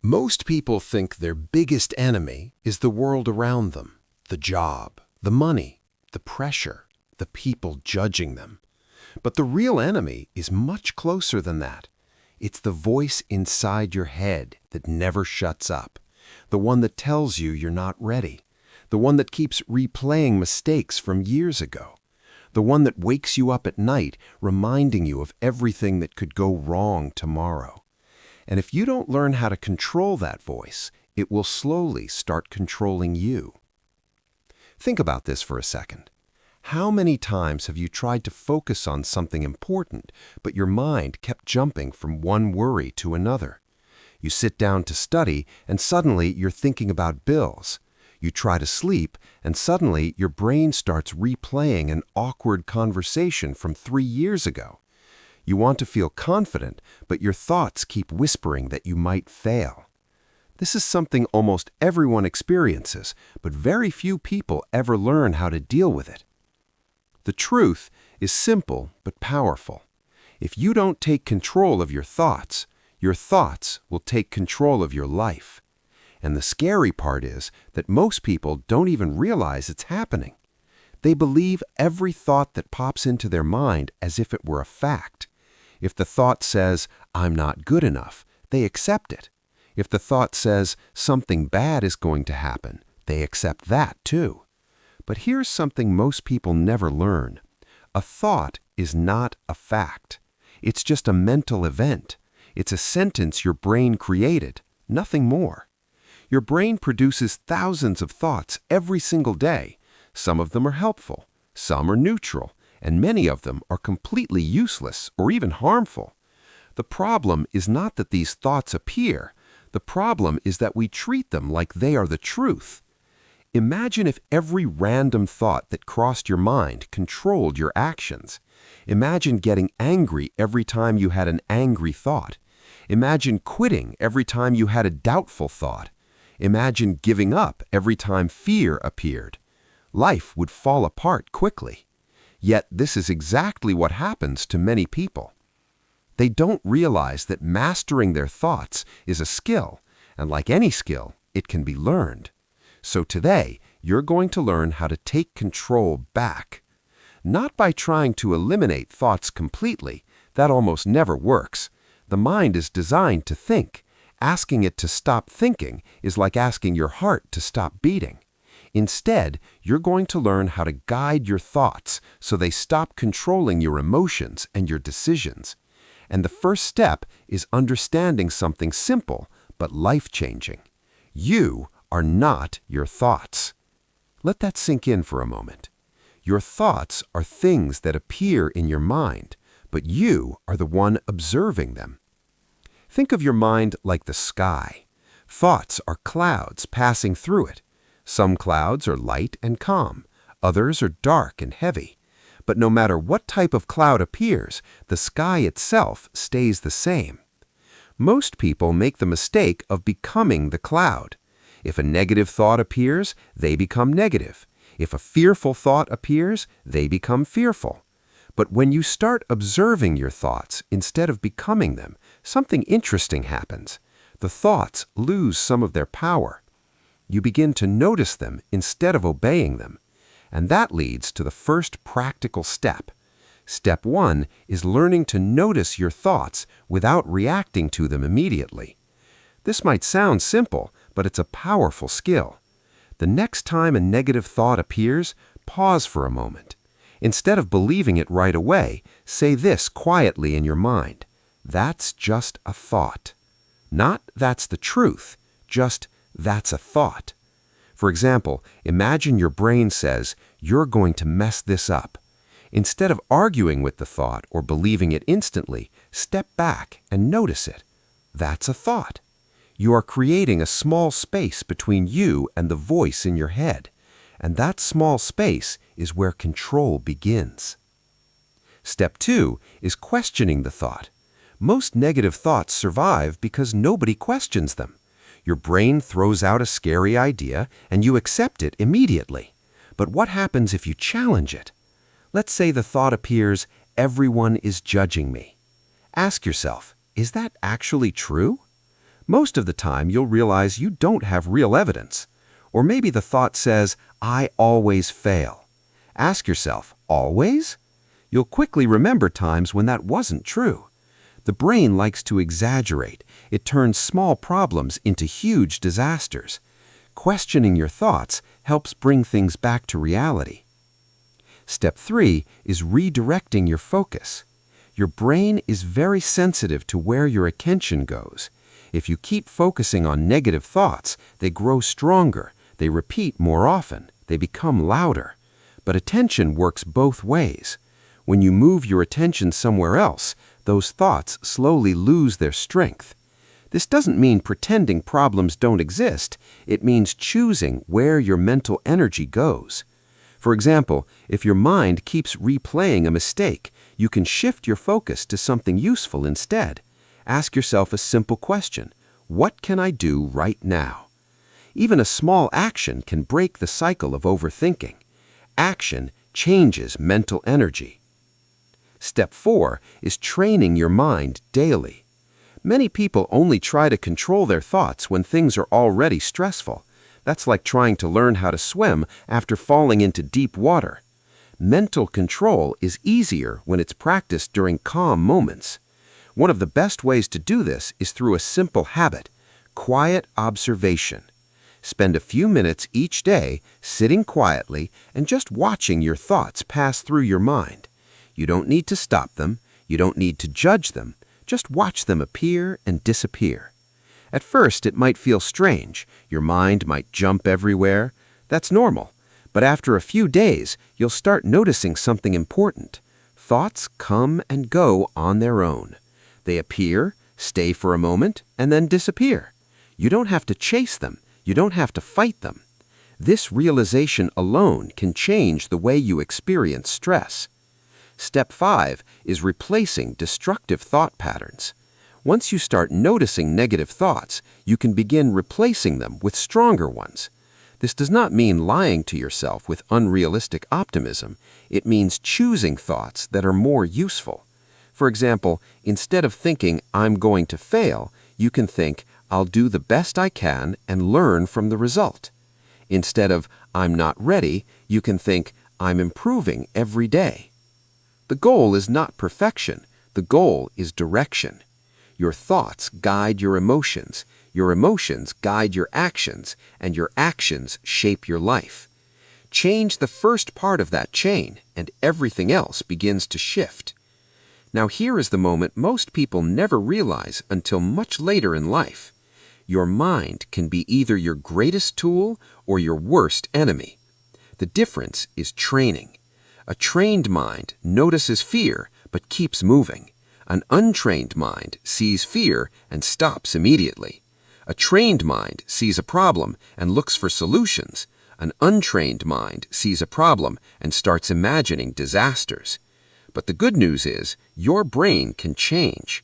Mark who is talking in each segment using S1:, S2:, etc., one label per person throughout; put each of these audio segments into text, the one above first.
S1: Most people think their biggest enemy is the world around them, the job, the money, the pressure, the people judging them. But the real enemy is much closer than that. It's the voice inside your head that never shuts up, the one that tells you you're not ready, the one that keeps replaying mistakes from years ago, the one that wakes you up at night reminding you of everything that could go wrong tomorrow. And if you don't learn how to control that voice, it will slowly start controlling you. Think about this for a second. How many times have you tried to focus on something important, but your mind kept jumping from one worry to another? You sit down to study, and suddenly you're thinking about bills. You try to sleep, and suddenly your brain starts replaying an awkward conversation from 3 years ago. You want to feel confident, but your thoughts keep whispering that you might fail. This is something almost everyone experiences, but very few people ever learn how to deal with it. The truth is simple but powerful. If you don't take control of your thoughts will take control of your life. And the scary part is that most people don't even realize it's happening. They believe every thought that pops into their mind as if it were a fact. If the thought says, "I'm not good enough," they accept it. If the thought says, "something bad is going to happen," they accept that too. But here's something most people never learn. A thought is not a fact. It's just a mental event. It's a sentence your brain created, nothing more. Your brain produces thousands of thoughts every single day. Some of them are helpful, some are neutral, and many of them are completely useless or even harmful. The problem is not that these thoughts appear. The problem is that we treat them like they are the truth. Imagine if every random thought that crossed your mind controlled your actions. Imagine getting angry every time you had an angry thought. Imagine quitting every time you had a doubtful thought. Imagine giving up every time fear appeared. Life would fall apart quickly. Yet this is exactly what happens to many people. They don't realize that mastering their thoughts is a skill, and like any skill, it can be learned. So today, you're going to learn how to take control back. Not by trying to eliminate thoughts completely. That almost never works. The mind is designed to think. Asking it to stop thinking is like asking your heart to stop beating. Instead, you're going to learn how to guide your thoughts so they stop controlling your emotions and your decisions. And the first step is understanding something simple but life-changing. You are not your thoughts. Let that sink in for a moment. Your thoughts are things that appear in your mind, but you are the one observing them. Think of your mind like the sky. Thoughts are clouds passing through it. Some clouds are light and calm. Others are dark and heavy. But no matter what type of cloud appears, the sky itself stays the same. Most people make the mistake of becoming the cloud. If a negative thought appears, they become negative. If a fearful thought appears, they become fearful. But when you start observing your thoughts instead of becoming them, something interesting happens. The thoughts lose some of their power. You begin to notice them instead of obeying them. And that leads to the first practical step. Step 1 is learning to notice your thoughts without reacting to them immediately. This might sound simple, but it's a powerful skill. The next time a negative thought appears, pause for a moment. Instead of believing it right away, say this quietly in your mind. That's just a thought. Not that's the truth, just that's a thought. For example, imagine your brain says, "You're going to mess this up." Instead of arguing with the thought or believing it instantly, step back and notice it. That's a thought. You are creating a small space between you and the voice in your head, and that small space is where control begins. Step 2 is questioning the thought. Most negative thoughts survive because nobody questions them. Your brain throws out a scary idea and you accept it immediately. But what happens if you challenge it? Let's say the thought appears, "Everyone is judging me." Ask yourself, is that actually true?
S2: Most of the time, you'll realize you don't have real evidence. Or maybe the thought says, I always fail. Ask yourself, always? You'll quickly remember times when that wasn't true. The brain likes to exaggerate. It turns small problems into huge disasters. Questioning your thoughts helps bring things back to reality. Step 3 is redirecting your focus. Your brain is very sensitive to where your attention goes. If you keep focusing on negative thoughts, they grow stronger, they repeat more often, they become louder. But attention works both ways. When you move your attention somewhere else, those thoughts slowly lose their strength. This doesn't mean pretending problems don't exist. It means choosing where your mental energy goes. For example, if your mind keeps replaying a mistake, you can shift your focus to something useful instead. Ask yourself a simple question: what can I do right now? Even a small action can break the cycle of overthinking. Action changes mental energy. Step 4 is training your mind daily. Many people only try to control their thoughts when things are already stressful. That's like trying to learn how to swim after falling into deep water. Mental control is easier when it's practiced during calm moments. One of the best ways to do this is through a simple habit: quiet observation. Spend a few minutes each day sitting quietly and just watching your thoughts pass through your mind. You don't need to stop them. You don't need to judge them. Just watch them appear and disappear. At first, it might feel strange. Your mind might jump everywhere. That's normal. But after a few days, you'll start noticing something important. Thoughts come and go on their own. They appear, stay for a moment, and then disappear. You don't have to chase them. You don't have to fight them. This realization alone can change the way you experience stress. Step 5 is replacing destructive thought patterns. Once you start noticing negative thoughts, you can begin replacing them with stronger ones. This does not mean lying to yourself with unrealistic optimism. It means choosing thoughts that are more useful. For example, instead of thinking, I'm going to fail, you can think, I'll do the best I can and learn from the result. Instead of, I'm not ready, you can think, I'm improving every day. The goal is not perfection. The goal is direction. Your thoughts guide your emotions guide your actions, and your actions shape your life. Change the first part of that chain, and everything else begins to shift. Now here is the moment most people never realize until much later in life. Your mind can be either your greatest tool or your worst enemy. The difference is training. A trained mind notices fear but keeps moving. An untrained mind sees fear and stops immediately. A trained mind sees a problem and looks for solutions. An untrained mind sees a problem and starts imagining disasters. But the good news is, your brain can change.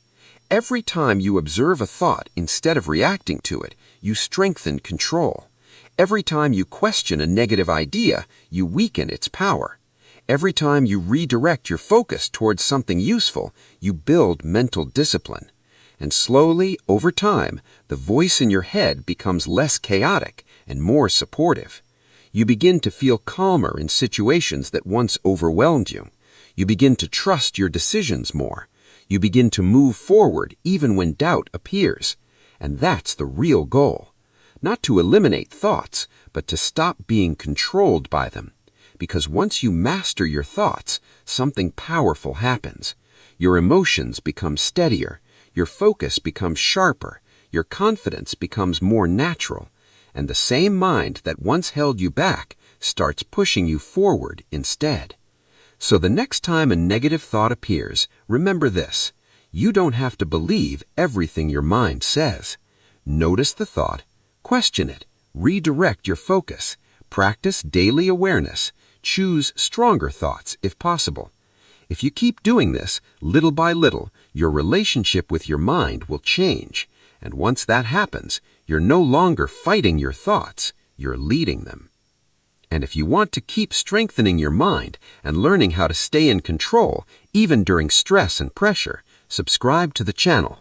S2: Every time you observe a thought instead of reacting to it, you strengthen control. Every time you question a negative idea, you weaken its power. Every time you redirect your focus towards something useful, you build mental discipline. And slowly, over time, the voice in your head becomes less chaotic and more supportive. You begin to feel calmer in situations that once overwhelmed you. You begin to trust your decisions more. You begin to move forward even when doubt appears. And that's the real goal. Not to eliminate thoughts, but to stop being controlled by them. Because once you master your thoughts, something powerful happens. Your emotions become steadier. Your focus becomes sharper. Your confidence becomes more natural. And the same mind that once held you back starts pushing you forward instead. So the next time a negative thought appears, remember this: you don't have to believe everything your mind says. Notice the thought, question it, redirect your focus, practice daily awareness, choose stronger thoughts if possible. If you keep doing this, little by little, your relationship with your mind will change. And once that happens, you're no longer fighting your thoughts, you're leading them. And if you want to keep strengthening your mind and learning how to stay in control, even during stress and pressure, subscribe to the channel.